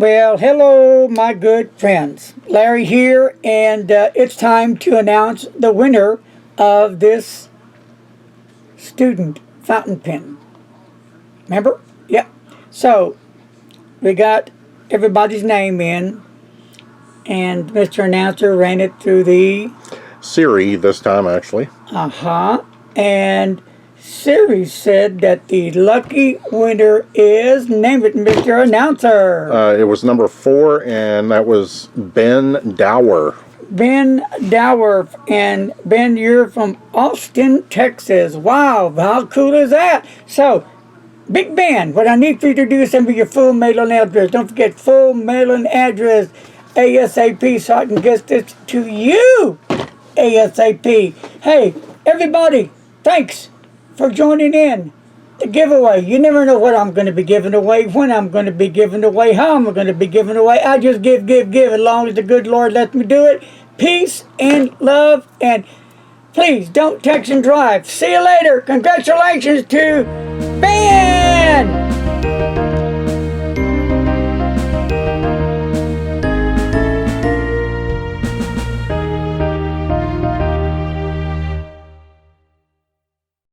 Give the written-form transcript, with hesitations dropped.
Well, hello, my good friends. Larry here, and it's time to announce the winner of this student fountain pen. Remember? Yep. So, we got everybody's name in, and Mr. Announcer ran it through the... Siri this time, actually. And Siri said that the lucky winner is, name it, Mr. Announcer. It was number 4, and that was Ben Dower. Ben Dower. And Ben, you're from Austin, Texas. Wow, how cool is that? So, Big Ben, what I need for you to do is send me your full mailing address. Don't forget, full mailing address ASAP, so I can get this to you ASAP. Hey, everybody, thanks for joining in the giveaway. You never know what I'm going to be giving away, when I'm going to be giving away, how I'm going to be giving away. I just give, as long as the good Lord lets me do it. Peace and love, and please don't text and drive. See you later. Congratulations to Ben!